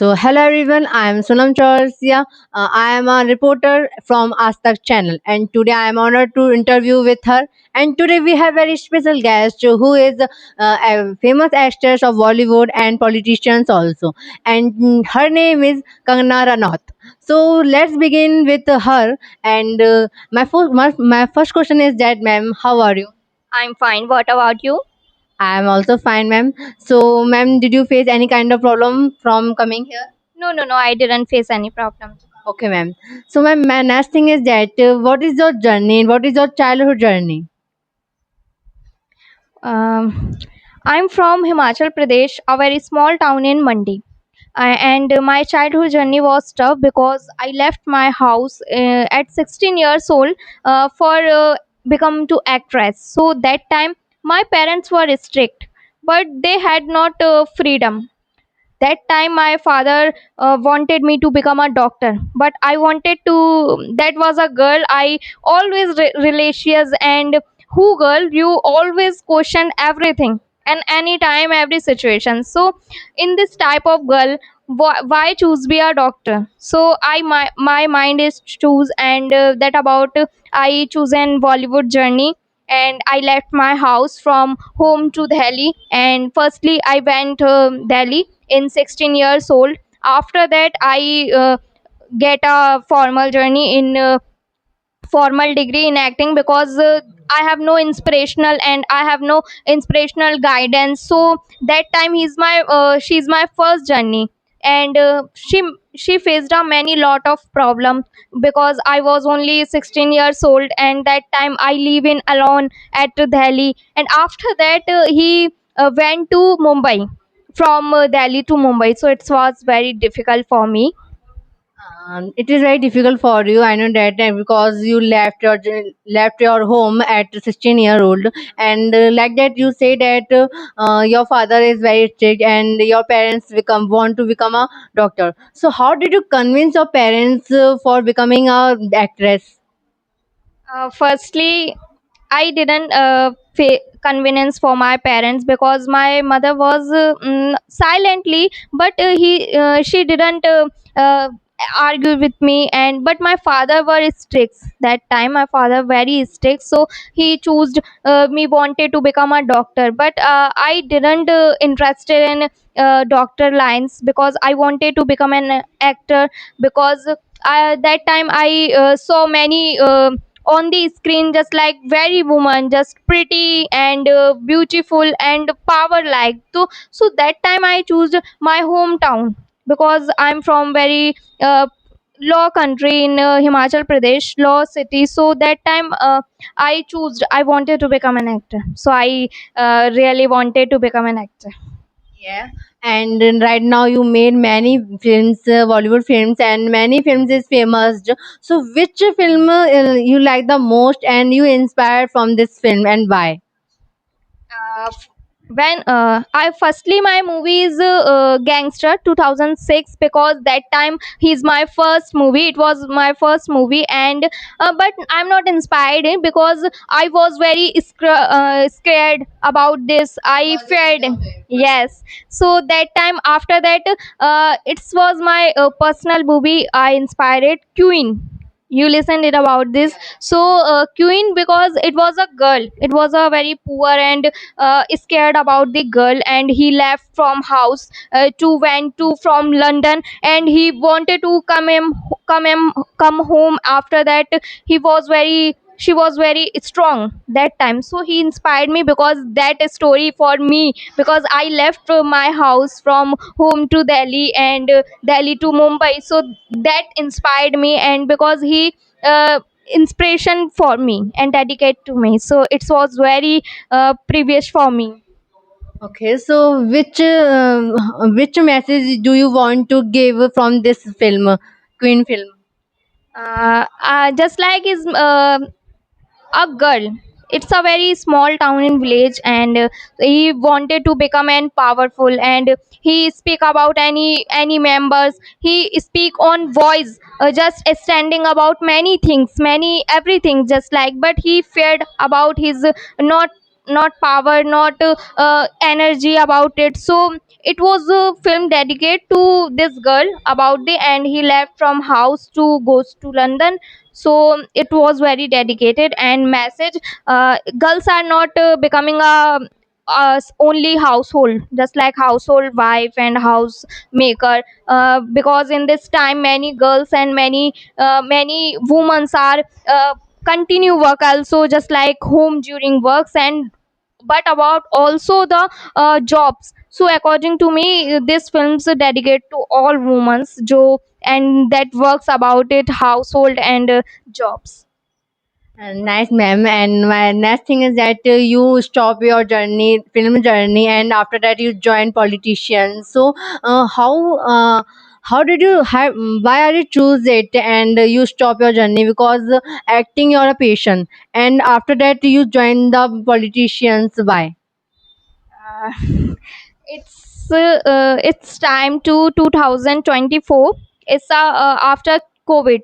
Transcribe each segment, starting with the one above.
Hello everyone, I am Sonam Chaurasia. I am a reporter from Aastak channel, and today I am honored to interview with her. And today we have very special guest who is a famous actress of Bollywood and politicians also. And her name is Kangana Ranaut. So let's begin with her. And my first question is that, ma'am, how are you? I'm fine. What about you? I am also fine, ma'am. So, ma'am, did you face any kind of problem from coming here? No. I didn't face any problem. Okay, ma'am. So, ma'am, my next thing is that what is your journey? What is your childhood journey? Um, I'm from Himachal Pradesh, a very small town in Mandi. And my childhood journey was tough because I left my house at 16 years old for become to actress. So that time my parents were strict, but they had not freedom. That time my father wanted me to become a doctor, but I wanted to, that was a girl, I always religious, and who girl you always question everything and anytime every situation. So in this type of girl, why choose be a doctor? So my mind is choose, and that about I choose an Bollywood journey. And I left my house from home to Delhi, and firstly I went Delhi in 16 years old. After that I get a formal journey in formal degree in acting because I have no inspirational and I have no inspirational guidance. So that time she's my first journey. And she faced a many lot of problem because I was only 16 years old, and that time I live in alone at Delhi. And after that he went to Mumbai, from Delhi to Mumbai, so it was very difficult for me. It is very difficult for you. I know that because you left your home at 16-year old, and like that you say that your father is very strict, and your parents become want to become a doctor. So how did you convince your parents for becoming a actress? Firstly, I didn't convenience for my parents because my mother was silently, but she didn't argue with me. And but my father were strict that time. My father very strict, so he chose me wanted to become a doctor. But I didn't interested in doctor lines because I wanted to become an actor because. That time I saw many on the screen just like very woman, just pretty and beautiful and power like. So that time I choose my hometown because I'm from very law country in Himachal Pradesh, law city. So that time I wanted to become an actor, so I really wanted to become an actor. Yeah, and then right now you made many films, Bollywood films, and many films is famous. So, which film you like the most, and you inspired from this film, and why? uh, when I firstly my movie is Gangster 2006 because that time he's my first movie. It was my first movie, and but I'm not inspired because I was very scared about this. I feared. Yes. So that time after that, it was my personal movie. I inspired Queen. You listened it about this. So Queen, because it was a girl, it was a very poor and scared about the girl, and he left from house to went to from London, and he wanted to come home. After that he was very she was very strong that time, so he inspired me because that is story for me because I left my house from home to Delhi, and Delhi to Mumbai. So that inspired me, and because he uh, inspiration for me and dedicate to me, so it was very previous for me. Okay, so which message do you want to give from this film, Queen film? Just like is a girl, it's a very small town in village, and he wanted to become an powerful, and he speak about any members, he speak on voice, just standing about many things, many everything just like, but he feared about his not not power, not energy about it. So it was a film dedicated to this girl about the end he left from house to goes to London. So it was very dedicated and message. Girls are not becoming a only household, just like household wife and house maker, because in this time many girls and many women are continue work also, just like home during works, and but about also the jobs. So according to me, this films are dedicated to all women jo and that works about it household and jobs. Nice, ma'am. And my next thing is that you stop your journey, film journey, and after that you join politicians. So, how did you have? Why are you choose it and you stop your journey? Because acting you're a patient, and after that you join the politicians. Why? uh, it's time to 2024. It's after COVID.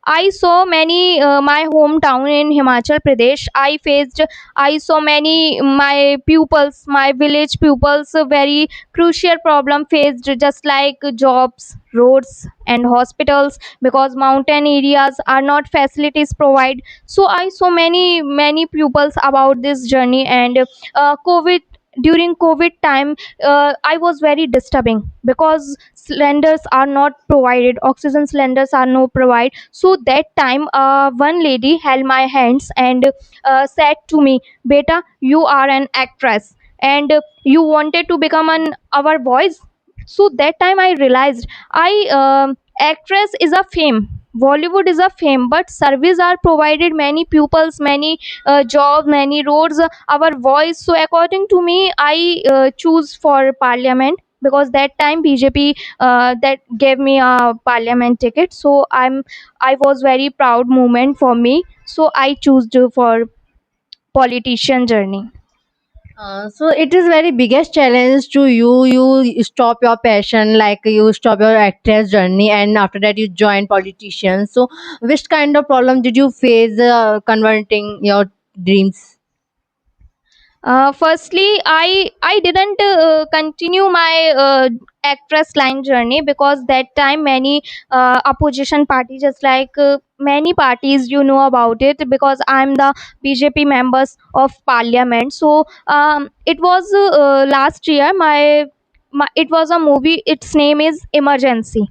I saw many my hometown in Himachal Pradesh. I saw many my pupils, my village pupils, a very crucial problem faced, just like jobs, roads, and hospitals, because mountain areas are not facilities provide. So I saw many pupils about this journey, and COVID during COVID time, I was very disturbing because cylinders are not provided, oxygen cylinders are no provide. So that time one lady held my hands and said to me, beta, you are an actress and you wanted to become an our voice. So that time I realized I actress is a fame, Bollywood is a fame, but service are provided many pupils, many jobs, many roads, our voice. So according to me, I choose for parliament, because that time BJP that gave me a parliament ticket. So I was very proud moment for me. So I choose to for politician journey. So it is very biggest challenge to you. You stop your passion, like you stop your actress journey, and after that you join politicians. So which kind of problem did you face converting your dreams? Firstly, I didn't continue my actress line journey, because that time many opposition parties, just like many parties, you know about it, because I'm the BJP members of parliament. So it was last year my it was a movie. Its name is Emergency.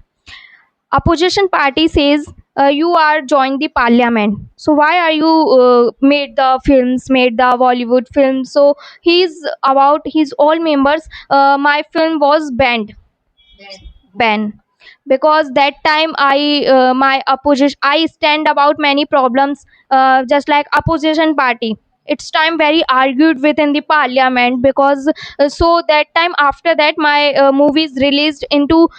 Opposition party says you are joined the parliament, so why are you made the Bollywood film. So he's about his all members, my film was banned, because that time my opposition I stand about many problems, just like opposition party. It's time very argued within the parliament, because so that time after that my movie is released into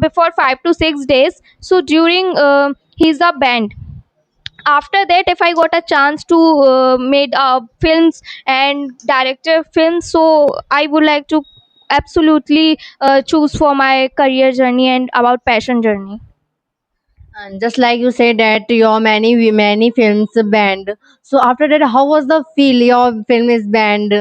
before 5 to 6 days. So during he's a band. After that, if I got a chance to made films and director films, so I would like to absolutely choose for my career journey and about passion journey. And just like you said that your many films banned. So after that, how was the feel? Your film is banned.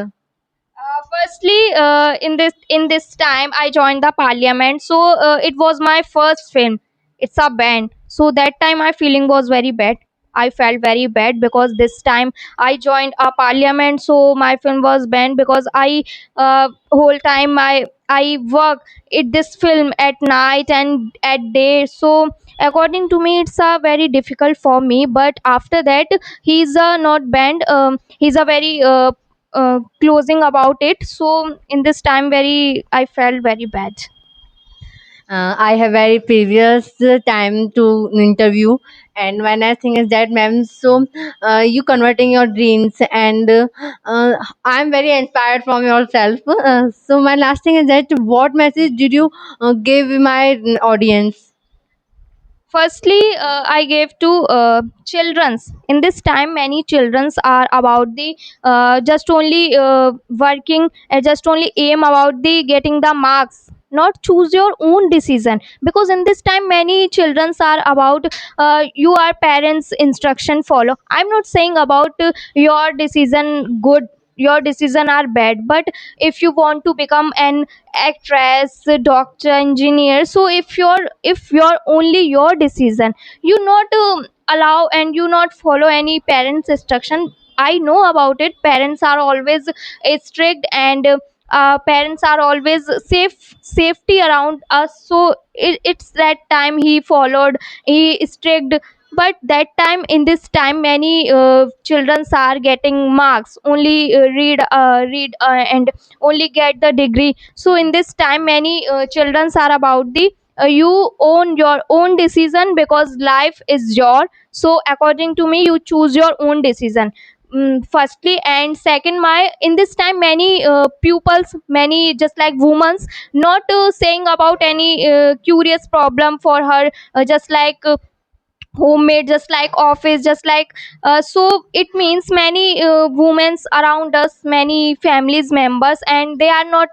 Firstly, in this time, I joined the parliament, so it was my first film. It's a band, so that time my feeling was very bad. I felt very bad because this time I joined a parliament, so my film was banned, because I whole time I work it this film at night and at day. So according to me, it's a very difficult for me. But after that, he's not banned. He's a very closing about it. So in this time very I felt very bad. I have very previous time to interview, and my next thing is that, ma'am. So, you converting your dreams, and I'm very inspired from yourself. So, my last thing is that, what message did you give my audience? Firstly, I gave to children's. In this time many children's are about the just only working, just only aim about the getting the marks, not choose your own decision. Because in this time many children's are about you are parents instruction follow. I'm not saying about your decision good, your decision are bad. But if you want to become an actress, doctor, engineer, so if your only your decision, you not allow and you not follow any parents instruction. I know about it, parents are always strict, and parents are always safety around us. So it's that time he followed, he strict. But that time, in this time, many children are getting marks only, read and only get the degree. So in this time, many children are about the you own your own decision, because life is your. So according to me, you choose your own decision. Firstly, and second, my in this time, many pupils, many just like women's, not saying about any curious problem for her, just like homemade, just like office, just like so it means many women's around us, many families members, and they are not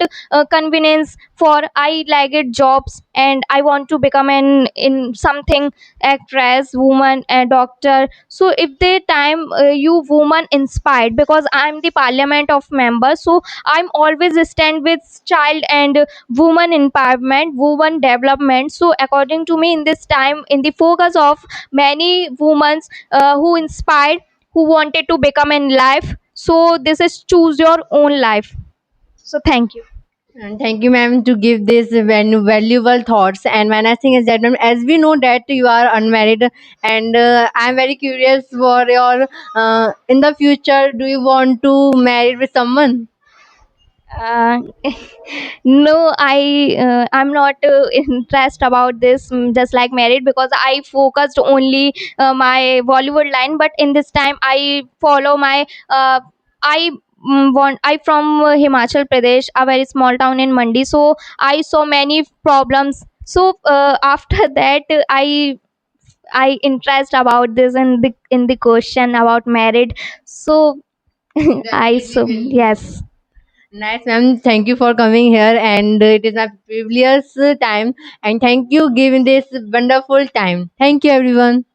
convenience for I like it jobs, and I want to become an in something, actress, woman, a doctor. So if they time, you woman inspired, because I'm the parliament of members, so I'm always stand with child and woman empowerment, woman development. So according to me, in this time, in the focus of many women who inspired, who wanted to become in life. So this is choose your own life. So thank you. And thank you, ma'am, to give this valuable thoughts. And when I think is that, ma'am, as we know that you are unmarried, and I'm very curious for your in the future, do you want to marry with someone? uh, no, I'm not interested about this, just like married, because I focused only my Bollywood line. But in this time, I follow my I want I from Himachal Pradesh, a very small town in Mandi. So I saw many problems. So after that, I interest about this, in the question about married. So I Definitely so will. yes. Nice, ma'am. Thank you for coming here, and it is my previous time. And thank you giving this wonderful time. Thank you, everyone.